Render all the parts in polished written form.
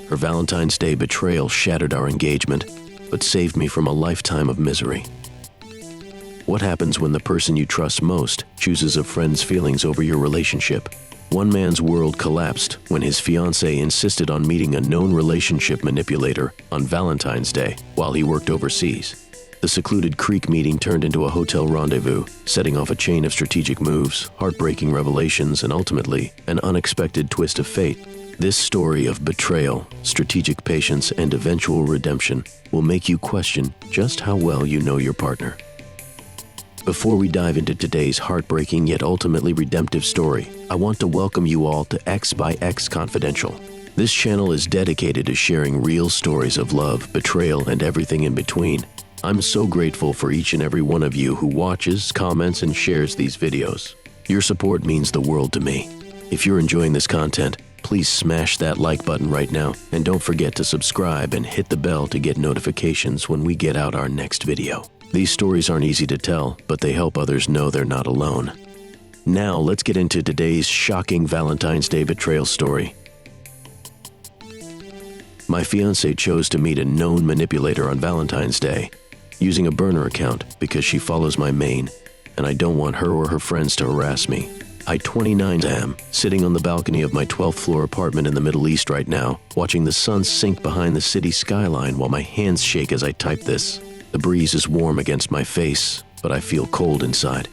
Her Valentine's Day betrayal shattered our engagement, but saved me from a lifetime of misery. What happens when the person you trust most chooses a friend's feelings over your relationship? One man's world collapsed when his fiancée insisted on meeting a known relationship manipulator on Valentine's Day while he worked overseas. The secluded creek meeting turned into a hotel rendezvous, setting off a chain of strategic moves, heartbreaking revelations, and ultimately, an unexpected twist of fate. This story of betrayal, strategic patience, and eventual redemption will make you question just how well you know your partner. Before we dive into today's heartbreaking yet ultimately redemptive story, I want to welcome you all to X by X Confidential. This channel is dedicated to sharing real stories of love, betrayal, and everything in between. I'm so grateful for each and every one of you who watches, comments, and shares these videos. Your support means the world to me. If you're enjoying this content, please smash that like button right now, and don't forget to subscribe and hit the bell to get notifications when we get out our next video. These stories aren't easy to tell, but they help others know they're not alone. Now, let's get into today's shocking Valentine's Day betrayal story. My fiancée chose to meet a known manipulator on Valentine's Day, using a burner account because she follows my main, and I don't want her or her friends to harass me. I 29 am, sitting on the balcony of my 12th floor apartment in the Middle East right now, watching the sun sink behind the city skyline while my hands shake as I type this. The breeze is warm against my face, but I feel cold inside.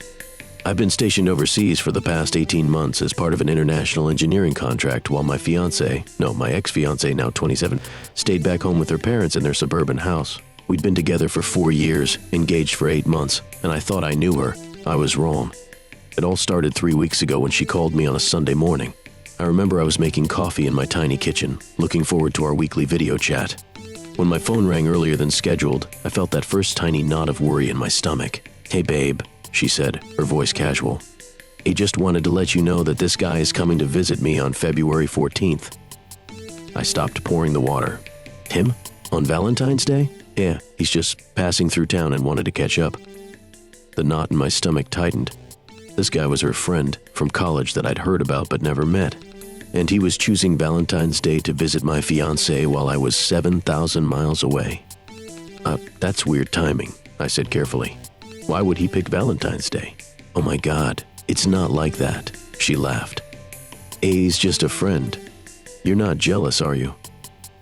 I've been stationed overseas for the past 18 months as part of an international engineering contract while my ex-fiancée, now 27, stayed back home with her parents in their suburban house. We'd been together for 4 years, engaged for 8 months, and I thought I knew her. I was wrong. It all started 3 weeks ago when she called me on a Sunday morning. I remember I was making coffee in my tiny kitchen, looking forward to our weekly video chat. When my phone rang earlier than scheduled, I felt that first tiny knot of worry in my stomach. "Hey babe," she said, her voice casual. "I just wanted to let you know that this guy is coming to visit me on February 14th. I stopped pouring the water. "Him? On Valentine's Day?" "Yeah, he's just passing through town and wanted to catch up." The knot in my stomach tightened. This guy was her friend from college that I'd heard about but never met. And he was choosing Valentine's Day to visit my fiancée while I was 7,000 miles away. That's weird timing," I said carefully. "Why would he pick Valentine's Day?" "Oh my God, it's not like that," she laughed. "A's just a friend. You're not jealous, are you?"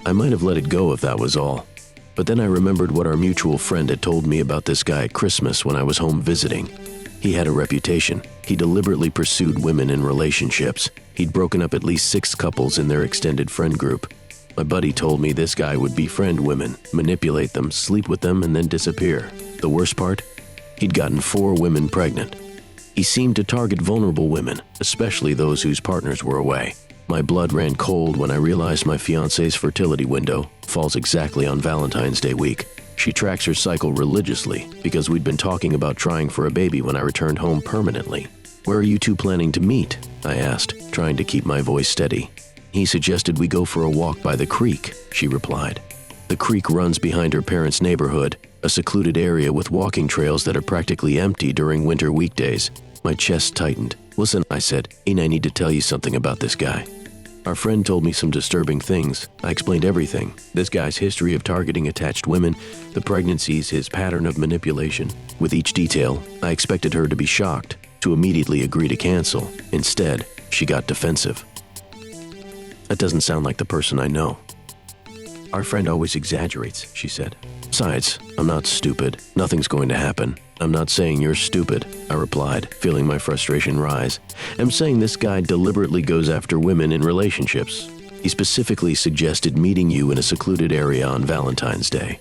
I might have let it go if that was all. But then I remembered what our mutual friend had told me about this guy at Christmas when I was home visiting. He had a reputation. He deliberately pursued women in relationships. He'd broken up at least 6 couples in their extended friend group. My buddy told me this guy would befriend women, manipulate them, sleep with them, and then disappear. The worst part? He'd gotten 4 women pregnant. He seemed to target vulnerable women, especially those whose partners were away. My blood ran cold when I realized my fiancée's fertility window falls exactly on Valentine's Day week. She tracks her cycle religiously because we'd been talking about trying for a baby when I returned home permanently. "Where are you two planning to meet?" I asked, trying to keep my voice steady. "He suggested we go for a walk by the creek," she replied. The creek runs behind her parents' neighborhood, a secluded area with walking trails that are practically empty during winter weekdays. My chest tightened. "Listen," I said, "I need to tell you something about this guy." Our friend told me some disturbing things. I explained everything. This guy's history of targeting attached women, the pregnancies, his pattern of manipulation. With each detail, I expected her to be shocked, to immediately agree to cancel. Instead, she got defensive. "That doesn't sound like the person I know." "Our friend always exaggerates," she said. "Besides, I'm not stupid. Nothing's going to happen." "I'm not saying you're stupid," I replied, feeling my frustration rise. "I'm saying this guy deliberately goes after women in relationships. He specifically suggested meeting you in a secluded area on Valentine's Day.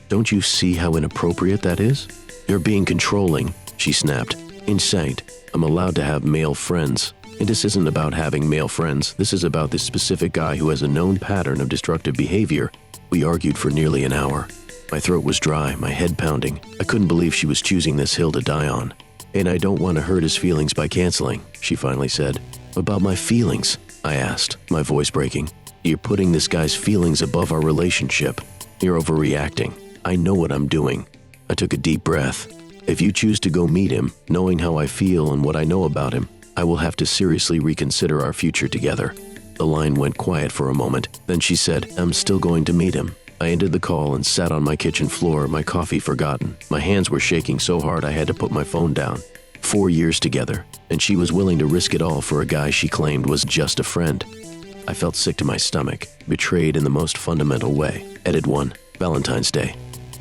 Don't you see how inappropriate that is?" "You're being controlling," she snapped. "Insane. I'm allowed to have male friends. And this isn't about having male friends. This is about this specific guy who has a known pattern of destructive behavior." We argued for nearly an hour. My throat was dry, my head pounding. I couldn't believe she was choosing this hill to die on. "And I don't want to hurt his feelings by canceling," she finally said. "About my feelings?" I asked, my voice breaking. "You're putting this guy's feelings above our relationship. You're overreacting. I know what I'm doing." I took a deep breath. "If you choose to go meet him, knowing how I feel and what I know about him, I will have to seriously reconsider our future together." The line went quiet for a moment. Then she said, "I'm still going to meet him." I ended the call and sat on my kitchen floor, my coffee forgotten. My hands were shaking so hard I had to put my phone down. 4 years together, and she was willing to risk it all for a guy she claimed was just a friend. I felt sick to my stomach, betrayed in the most fundamental way. Edit 1. Valentine's Day.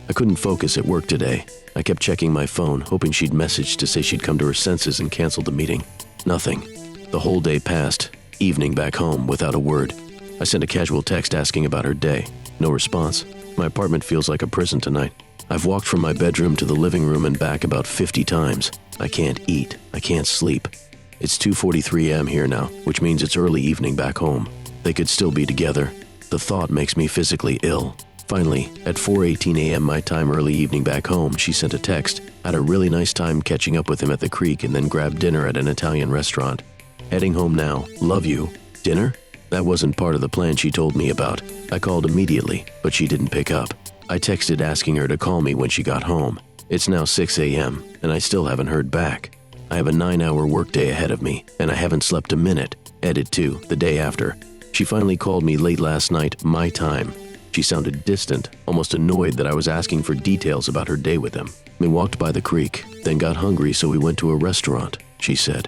I couldn't focus at work today. I kept checking my phone, hoping she'd message to say she'd come to her senses and cancel the meeting. Nothing. The whole day passed, evening back home, without a word. I sent a casual text asking about her day. No response. My apartment feels like a prison tonight. I've walked from my bedroom to the living room and back about 50 times. I can't eat. I can't sleep. It's 2:43 a.m. here now, which means it's early evening back home. They could still be together. The thought makes me physically ill. Finally, at 4:18 a.m. my time early evening back home, she sent a text. I had a really nice time catching up with him at the creek and then grabbed dinner at an Italian restaurant. Heading home now. Love you. Dinner? That wasn't part of the plan she told me about. I called immediately, but she didn't pick up. I texted asking her to call me when she got home. It's now 6 a.m., and I still haven't heard back. I have a 9-hour workday ahead of me, and I haven't slept a minute. Edit 2, the day after. She finally called me late last night, my time. She sounded distant, almost annoyed that I was asking for details about her day with him. We walked by the creek, then got hungry so we went to a restaurant, she said.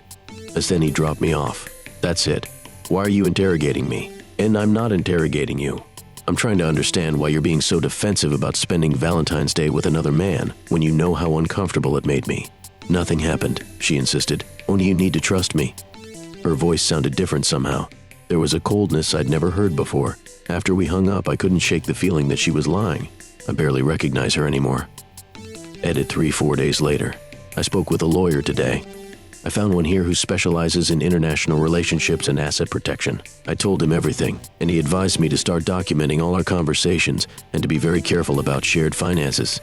As then he dropped me off. That's it. Why are you interrogating me? And I'm not interrogating you. I'm trying to understand why you're being so defensive about spending Valentine's Day with another man when you know how uncomfortable it made me. Nothing happened, she insisted. Only you need to trust me. Her voice sounded different somehow. There was a coldness I'd never heard before. After we hung up, I couldn't shake the feeling that she was lying. I barely recognize her anymore. Edit 3-4 days later. I spoke with a lawyer today. I found one here who specializes in international relationships and asset protection. I told him everything, and he advised me to start documenting all our conversations and to be very careful about shared finances.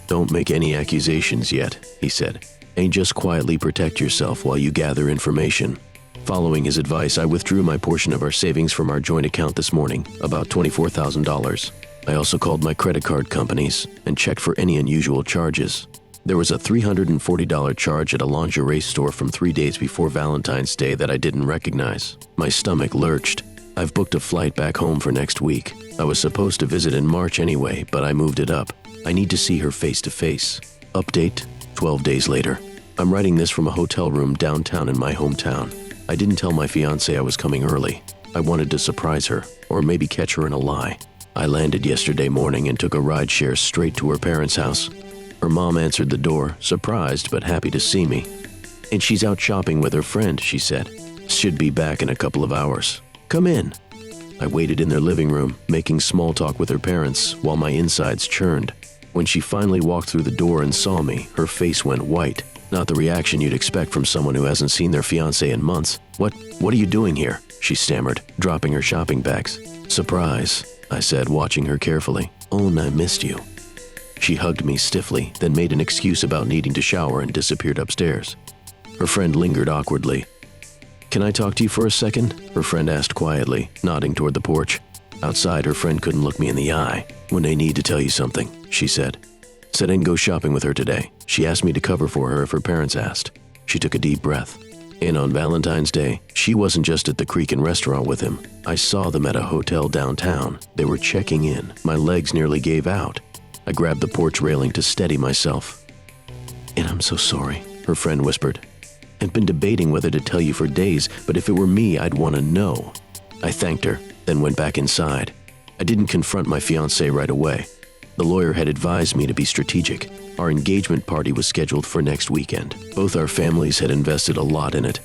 Don't make any accusations yet, he said, and just quietly protect yourself while you gather information. Following his advice, I withdrew my portion of our savings from our joint account this morning, about $24,000. I also called my credit card companies and checked for any unusual charges. There was a $340 charge at a lingerie store from 3 days before Valentine's Day that I didn't recognize. My stomach lurched. I've booked a flight back home for next week. I was supposed to visit in March anyway, but I moved it up. I need to see her face to face. Update, 12 days later. I'm writing this from a hotel room downtown in my hometown. I didn't tell my fiancée I was coming early. I wanted to surprise her, or maybe catch her in a lie. I landed yesterday morning and took a rideshare straight to her parents' house. Her mom answered the door, surprised but happy to see me. And she's out shopping with her friend, she said. Should be back in a couple of hours. Come in. I waited in their living room, making small talk with her parents while my insides churned. When she finally walked through the door and saw me, her face went white. Not the reaction you'd expect from someone who hasn't seen their fiancé in months. What are you doing here? She stammered, dropping her shopping bags. Surprise, I said, watching her carefully. Oh, I missed you. She hugged me stiffly, then made an excuse about needing to shower and disappeared upstairs. Her friend lingered awkwardly. Can I talk to you for a second? Her friend asked quietly, nodding toward the porch. Outside, her friend couldn't look me in the eye. When I need to tell you something, she said. Said I didn't go shopping with her today. She asked me to cover for her if her parents asked. She took a deep breath. And on Valentine's Day, she wasn't just at the Creek and restaurant with him. I saw them at a hotel downtown. They were checking in. My legs nearly gave out. I grabbed the porch railing to steady myself. And I'm so sorry, her friend whispered. I've been debating whether to tell you for days, but if it were me, I'd want to know. I thanked her, then went back inside. I didn't confront my fiancé right away. The lawyer had advised me to be strategic. Our engagement party was scheduled for next weekend. Both our families had invested a lot in it.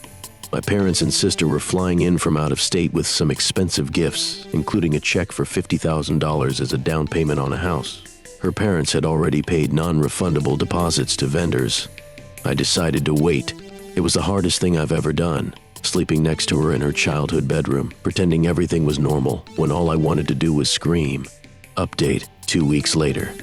My parents and sister were flying in from out of state with some expensive gifts, including a check for $50,000 as a down payment on a house. Her parents had already paid non-refundable deposits to vendors. I decided to wait. It was the hardest thing I've ever done, sleeping next to her in her childhood bedroom, pretending everything was normal when all I wanted to do was scream. Update, 2 weeks later.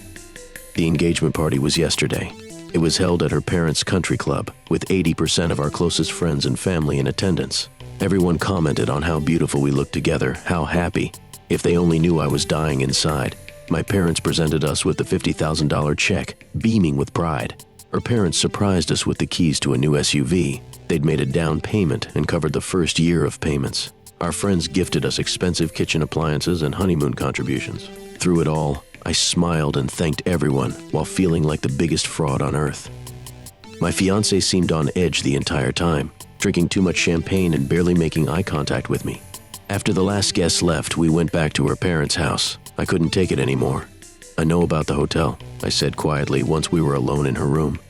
The engagement party was yesterday. It was held at her parents' country club, with 80% of our closest friends and family in attendance. Everyone commented on how beautiful we looked together, how happy. If they only knew I was dying inside. My parents presented us with the $50,000 check, beaming with pride. Her parents surprised us with the keys to a new SUV. They'd made a down payment and covered the first year of payments. Our friends gifted us expensive kitchen appliances and honeymoon contributions. Through it all, I smiled and thanked everyone while feeling like the biggest fraud on earth. My fiancée seemed on edge the entire time, drinking too much champagne and barely making eye contact with me. After the last guest left, we went back to her parents' house. I couldn't take it anymore. "I know about the hotel," I said quietly once we were alone in her room.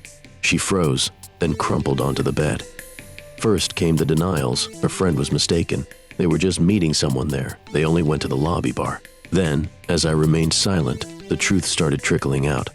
She froze, then crumpled onto the bed. First came the denials. Her friend was mistaken. They were just meeting someone there. They only went to the lobby bar. Then, as I remained silent, the truth started trickling out.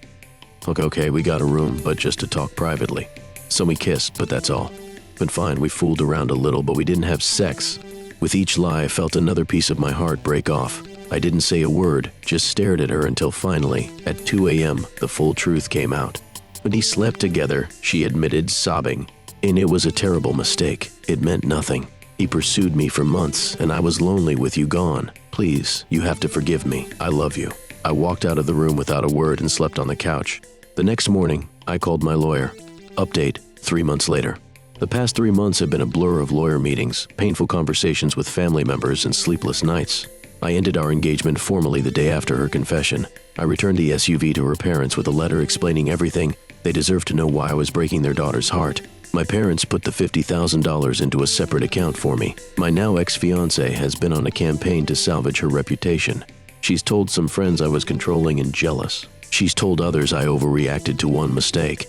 Okay, we got a room, but just to talk privately. So we kissed, but that's all. But fine, we fooled around a little, but we didn't have sex. With each lie, I felt another piece of my heart break off. I didn't say a word, just stared at her until finally, at 2 a.m., the full truth came out. "We slept together," she admitted, sobbing. "And it was a terrible mistake. It meant nothing. He pursued me for months, and I was lonely with you gone. Please, you have to forgive me. I love you." I walked out of the room without a word and slept on the couch. The next morning, I called my lawyer. Update, 3 months later. The past 3 months have been a blur of lawyer meetings, painful conversations with family members, and sleepless nights. I ended our engagement formally the day after her confession. I returned the SUV to her parents with a letter explaining everything. They deserved to know why I was breaking their daughter's heart. My parents put the $50,000 into a separate account for me. My now ex-fiancée has been on a campaign to salvage her reputation. She's told some friends I was controlling and jealous. She's told others I overreacted to one mistake.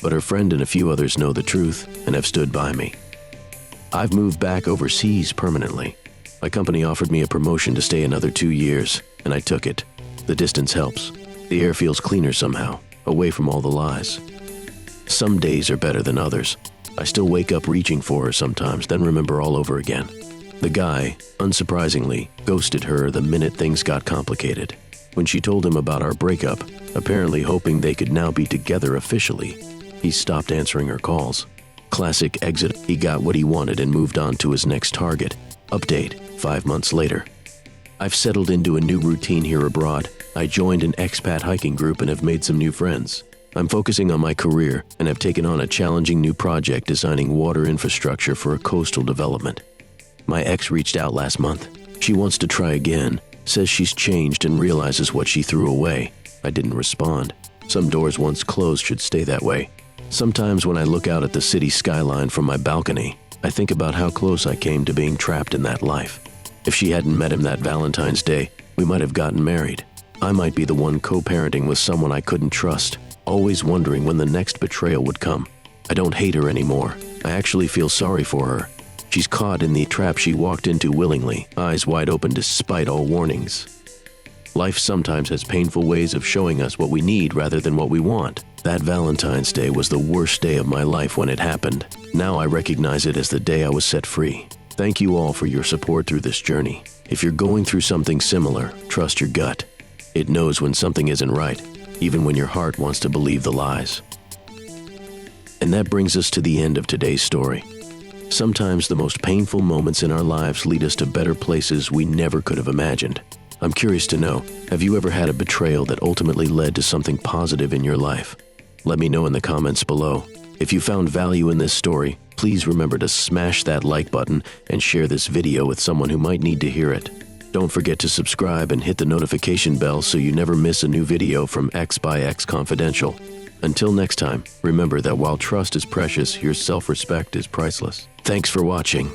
But her friend and a few others know the truth and have stood by me. I've moved back overseas permanently. My company offered me a promotion to stay another 2 years, and I took it. The distance helps. The air feels cleaner somehow, away from all the lies. Some days are better than others. I still wake up reaching for her sometimes, then remember all over again. The guy, unsurprisingly, ghosted her the minute things got complicated. When she told him about our breakup, apparently hoping they could now be together officially, he stopped answering her calls. Classic exit. He got what he wanted and moved on to his next target. Update, 5 months later. I've settled into a new routine here abroad. I joined an expat hiking group and have made some new friends. I'm focusing on my career and have taken on a challenging new project designing water infrastructure for a coastal development. My ex reached out last month. She wants to try again, says she's changed and realizes what she threw away. I didn't respond. Some doors once closed should stay that way. Sometimes when I look out at the city skyline from my balcony, I think about how close I came to being trapped in that life. If she hadn't met him that Valentine's Day, we might have gotten married. I might be the one co-parenting with someone I couldn't trust, always wondering when the next betrayal would come. I don't hate her anymore. I actually feel sorry for her. She's caught in the trap she walked into willingly, eyes wide open despite all warnings. Life sometimes has painful ways of showing us what we need rather than what we want. That Valentine's Day was the worst day of my life when it happened. Now I recognize it as the day I was set free. Thank you all for your support through this journey. If you're going through something similar, trust your gut. It knows when something isn't right, even when your heart wants to believe the lies. And that brings us to the end of today's story. Sometimes the most painful moments in our lives lead us to better places we never could have imagined. I'm curious to know, have you ever had a betrayal that ultimately led to something positive in your life? Let me know in the comments below. If you found value in this story, please remember to smash that like button and share this video with someone who might need to hear it. Don't forget to subscribe and hit the notification bell so you never miss a new video from X by X Confidential. Until next time, remember that while trust is precious, your self-respect is priceless. Thanks for watching.